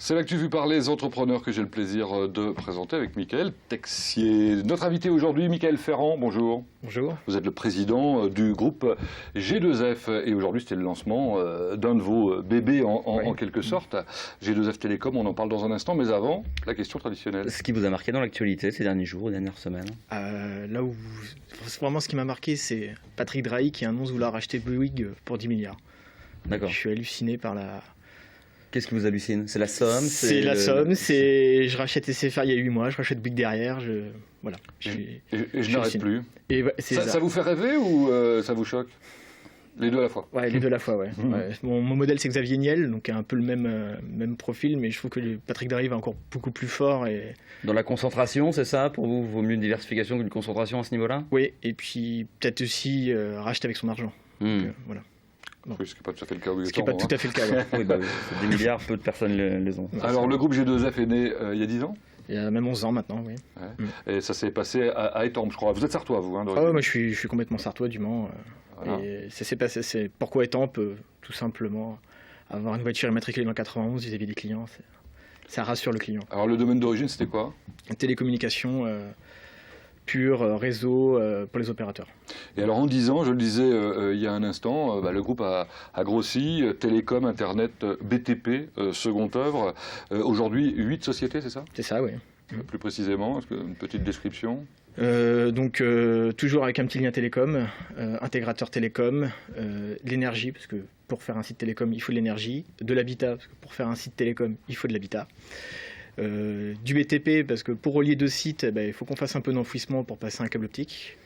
C'est l'actu vue par les entrepreneurs que j'ai le plaisir de présenter avec Michael Texier. Notre invité aujourd'hui, Michael Ferrand, bonjour. Bonjour. Vous êtes le président du groupe G2F et aujourd'hui c'était le lancement d'un de vos bébés en quelque sorte. G2F Télécom, on en parle dans un instant, mais avant, la question traditionnelle. Ce qui vous a marqué dans l'actualité ces derniers jours, dernières semaines? Vraiment ce qui m'a marqué, c'est Patrick Drahi qui annonce vouloir acheter Bouygues pour 10 milliards. D'accord. Je suis halluciné par la... Qu'est-ce qui vous hallucine? C'est la somme? C'est la somme, c'est je rachète SFR il y a 8 mois, je rachète Bouygues derrière, voilà. Et je n'arrête plus. Et Ça vous fait rêver ou ça vous choque? Les deux à la fois. Ouais, les deux à la fois, ouais. Ouais. Mon modèle, c'est Xavier Niel, donc un peu le même profil, mais je trouve que Patrick Drahi va encore beaucoup plus fort. Et... Dans la concentration, c'est ça? Pour vous, vaut mieux une diversification qu'une concentration à ce niveau-là? Oui, et puis peut-être aussi racheter avec son argent. Donc, voilà. Oui, ce qui n'est pas tout à fait le cas. Ce qui n'est pas tout à fait le cas. Ouais. Oui, 10 milliards, peu de personnes les ont. Alors, le groupe G2F est né il y a 10 ans? Il y a même 11 ans maintenant, oui. Ouais. Et ça s'est passé à Étampes, je crois. Vous êtes sartois, vous hein, moi je suis complètement sartois du Mans. Voilà. Et ça s'est passé, pourquoi Étampes? Tout simplement, avoir une voiture immatriculée dans le 91 vis-à-vis des clients, ça rassure le client. Alors le domaine d'origine, c'était quoi? Télécommunications pure, réseau pour les opérateurs. Et alors en 10 ans, je le disais il y a un instant, le groupe a grossi, télécom, internet, BTP, second œuvre. Aujourd'hui, 8 sociétés, c'est ça? C'est ça, oui. Plus précisément, est-ce que une petite description? Toujours avec un petit lien télécom, intégrateur télécom, l'énergie, parce que pour faire un site télécom, il faut de l'énergie, de l'habitat, parce que pour faire un site télécom, il faut de l'habitat. Du BTP, parce que pour relier deux sites, il faut qu'on fasse un peu d'enfouissement pour passer un câble optique.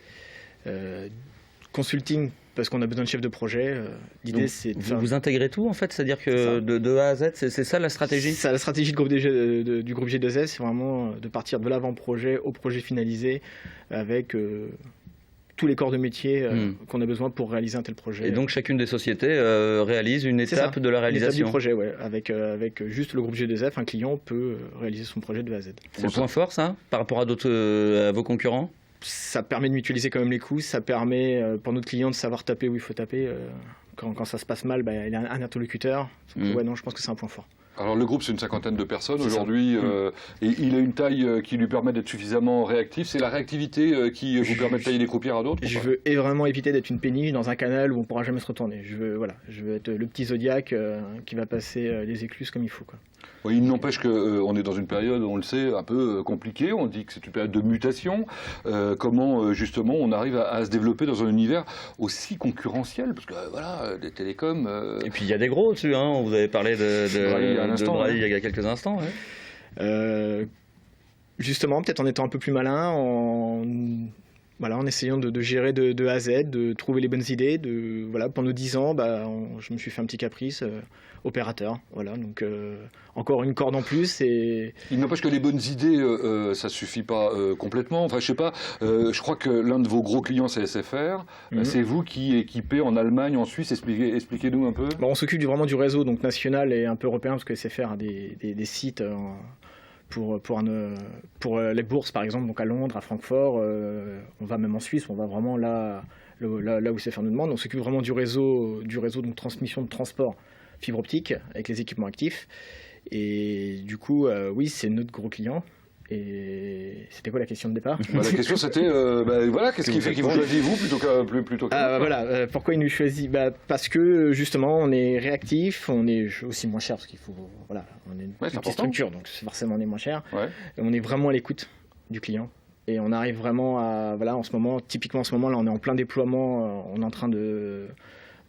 Consulting, parce qu'on a besoin de chefs de projet. L'idée, c'est de vous intégrez tout, en fait? C'est-à-dire que de A à Z, c'est ça la stratégie? C'est la stratégie du groupe G2S, c'est vraiment de partir de l'avant-projet au projet finalisé, avec tous les corps de métier qu'on a besoin pour réaliser un tel projet. Et donc chacune des sociétés réalise une étape de la réalisation. Une étape du projet, ouais. Avec juste le groupe G2F, un client peut réaliser son projet de A à Z. C'est le point fort, ça, par rapport à vos concurrents? Ça permet de mutualiser quand même les coûts, ça permet pour notre client de savoir taper où il faut taper. Quand ça se passe mal, il a un interlocuteur. Ouais, non, je pense que c'est un point fort. Alors le groupe, c'est une cinquantaine de personnes aujourd'hui, et il a une taille qui lui permet d'être suffisamment réactif. C'est la réactivité qui vous permet de tailler des croupières à d'autres? Je veux vraiment éviter d'être une péniche dans un canal où on ne pourra jamais se retourner. Je veux être le petit Zodiac qui va passer les écluses comme il faut, quoi. Oui, il n'empêche qu'on est dans une période, on le sait, un peu compliquée. On dit que c'est une période de mutation. Comment, justement, on arrive à se développer dans un univers aussi concurrentiel? Parce que, voilà, des télécoms... Et puis, il y a des gros dessus, hein. Vous avez parlé de Braille il y a quelques instants. Ouais. Justement, peut-être en étant un peu plus malin, en essayant de gérer de A à Z, de trouver les bonnes idées. Pendant 10 ans, je me suis fait un petit caprice, opérateur. Voilà, donc encore une corde en plus. Et... Il n'empêche que les bonnes idées, ça ne suffit pas complètement. Enfin, je sais pas, je crois que l'un de vos gros clients, c'est SFR. C'est vous qui équipez en Allemagne, en Suisse. Expliquez-nous un peu. On s'occupe vraiment du réseau donc national et un peu européen, parce que SFR a des sites... Pour les bourses, par exemple, donc à Londres, à Francfort, on va même en Suisse, on va vraiment là où SFR nous demande. On s'occupe vraiment du réseau donc transmission de transport fibre optique avec les équipements actifs. Et du coup, oui, c'est notre gros client. Et c'était quoi la question de départ? La question c'était, qu'est-ce qui fait qu'il vous choisit vous plutôt que pourquoi il nous choisit? Parce que justement on est réactif, on est aussi moins cher, parce qu'il faut, on est une petite structure, donc forcément on est moins cher. Ouais. Et on est vraiment à l'écoute du client. Et on arrive vraiment à, en ce moment, typiquement en ce moment là, on est en plein déploiement, on est en train de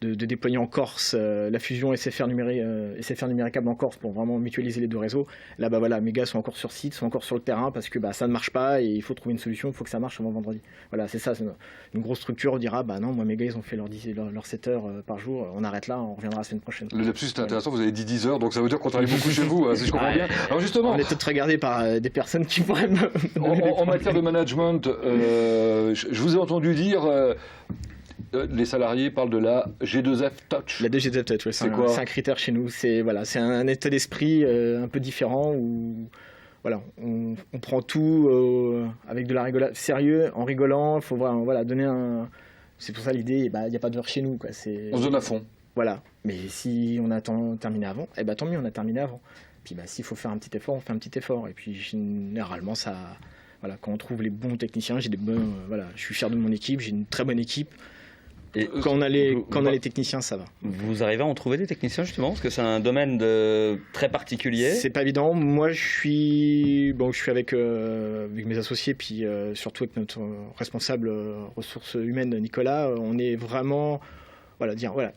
déployer en Corse la fusion SFR numéricable en Corse pour vraiment mutualiser les deux réseaux. Là, mes gars sont encore sur site, sont encore sur le terrain parce que ça ne marche pas et il faut trouver une solution, il faut que ça marche avant vendredi. Voilà, c'est ça, c'est une grosse structure. On dira, non, moi mes gars ils ont fait leurs 7 heures par jour, on arrête là, on reviendra la semaine prochaine. Le lapsus c'est intéressant, vous avez dit 10 heures, donc ça veut dire qu'on travaille beaucoup chez vous, si je comprends bien. Alors justement, on est peut-être regardé par des personnes qui pourraient en matière de management, je vous ai entendu dire... les salariés parlent de la G2F Touch. La G2F Touch, ouais, c'est un critère chez nous. C'est un état d'esprit un peu différent où on prend tout avec de la rigolade, sérieux, en rigolant. Il faut donner un. C'est pour ça l'idée. Il n'y a pas de heure chez nous, quoi. On se donne à fond. Voilà. Mais si on a terminé avant, tant mieux, on a terminé avant. Puis s'il faut faire un petit effort, on fait un petit effort. Et puis généralement, quand on trouve les bons techniciens, je suis fier de mon équipe, j'ai une très bonne équipe. Et quand on a les techniciens, ça va. Vous arrivez à en trouver des techniciens justement, parce que c'est un domaine très particulier. C'est pas évident. Moi, je suis avec mes associés, puis surtout avec notre responsable ressources humaines, Nicolas. On est vraiment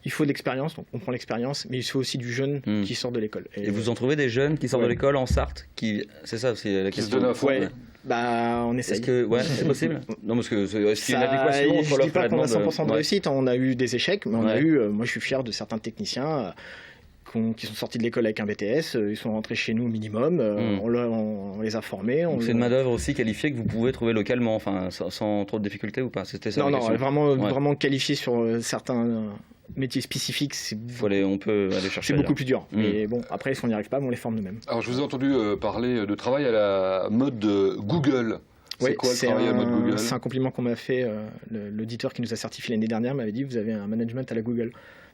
il faut de l'expérience, donc on prend l'expérience, mais il faut aussi du jeune qui sort de l'école. Et vous en trouvez des jeunes qui sortent de l'école en Sarthe, c'est ça, c'est la question. On essaye. Est-ce que c'est possible? Non, parce que est-ce qu'il y a une adéquation entre l'offre et la demande? Je dis pas qu'on a 100% de réussite, on a eu des échecs, mais on a eu. Moi, je suis fier de certains techniciens qui sont sortis de l'école avec un BTS, ils sont rentrés chez nous au minimum, on les a formés. C'est une main-d'œuvre aussi qualifiée que vous pouvez trouver localement, sans trop de difficultés ou pas? C'était ça? Non, vraiment qualifié sur certains métiers spécifiques, on peut aller chercher. C'est beaucoup plus dur. Mais bon, après, si on n'y arrive pas, on les forme nous-mêmes. Alors, je vous ai entendu parler de travail à la mode de Google. C'est quoi le travail à la mode Google? C'est un compliment qu'on m'a fait. L'auditeur qui nous a certifié l'année dernière m'avait dit: vous avez un management à la Google.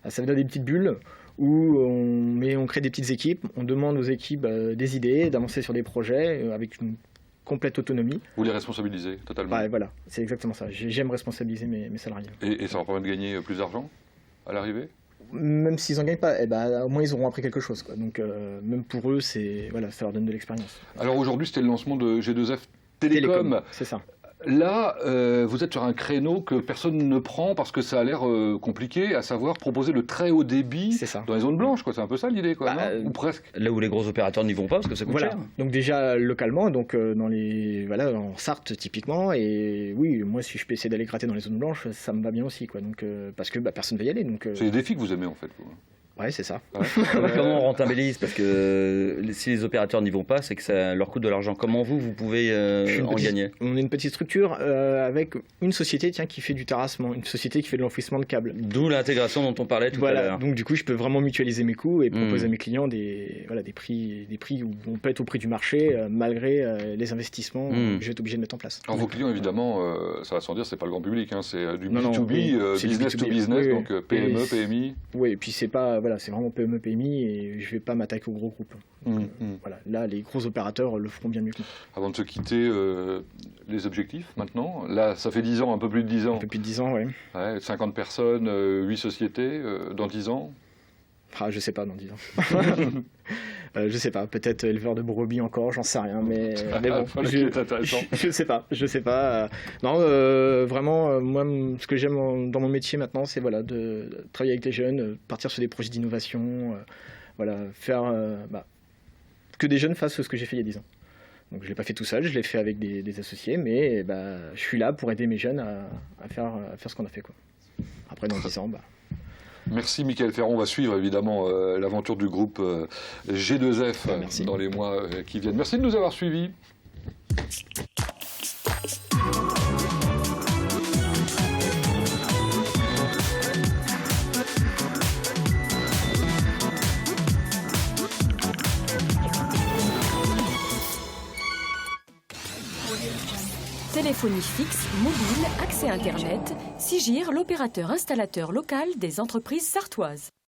Ça veut dire des petites bulles où on crée des petites équipes, on demande aux équipes des idées, d'avancer sur des projets avec une complète autonomie. Vous les responsabilisez totalement. Voilà, c'est exactement ça. J'aime responsabiliser mes salariés. Et ça leur permet de gagner plus d'argent à l'arrivée? Même s'ils n'en gagnent pas, au moins ils auront appris quelque chose. Donc même pour eux, ça leur donne de l'expérience. Alors aujourd'hui, c'était le lancement de G2F Télécom. C'est ça. Là, vous êtes sur un créneau que personne ne prend parce que ça a l'air compliqué, à savoir proposer le très haut débit dans les zones blanches. C'est un peu ça l'idée, ou presque. Là où les gros opérateurs n'y vont pas parce que ça coûte cher. Donc déjà localement, en Sarthe typiquement, et oui, moi si je peux essayer d'aller gratter dans les zones blanches, ça me va bien aussi, Donc parce que personne ne va y aller. C'est les défis que vous aimez en fait. Ouais, c'est ça. Comment on rentabilise? Parce que si les opérateurs n'y vont pas, c'est que ça leur coûte de l'argent. Comment vous pouvez en gagner? On est une petite structure avec une société qui fait du terrassement, une société qui fait de l'enfouissement de câbles. D'où l'intégration dont on parlait tout à l'heure. Donc du coup, je peux vraiment mutualiser mes coûts et proposer à mes clients des prix où on peut être au prix du marché malgré les investissements que je vais être obligé de mettre en place. Alors vos clients, évidemment, ça va sans dire, c'est pas le grand public, c'est du B2B, business to business, donc PME, PMI. Oui, et puis c'est pas... c'est vraiment PME, PMI et je ne vais pas m'attaquer aux gros groupes. Là, les gros opérateurs le feront bien mieux que nous. Avant de se quitter, les objectifs maintenant. Là, ça fait 10 ans, un peu plus de 10 ans. Un peu plus de 10 ans, oui. 50 personnes, 8 sociétés, dans 10 ans. Je ne sais pas, dans 10 ans. Je sais pas, peut-être éleveur de brebis encore, j'en sais rien, mais bon, je sais pas. Non, vraiment, moi, ce que j'aime dans mon métier maintenant, c'est de travailler avec les jeunes, partir sur des projets d'innovation, faire que des jeunes fassent ce que j'ai fait il y a 10 ans. Donc je l'ai pas fait tout seul, je l'ai fait avec des associés, mais je suis là pour aider mes jeunes à faire ce qu'on a fait, Après, dans 10 ans, Merci Michael Ferron, on va suivre évidemment l'aventure du groupe G2F dans les mois qui viennent. Merci de nous avoir suivis. Téléphonie fixe, mobile, accès Internet, Sigir, l'opérateur installateur local des entreprises sartoises.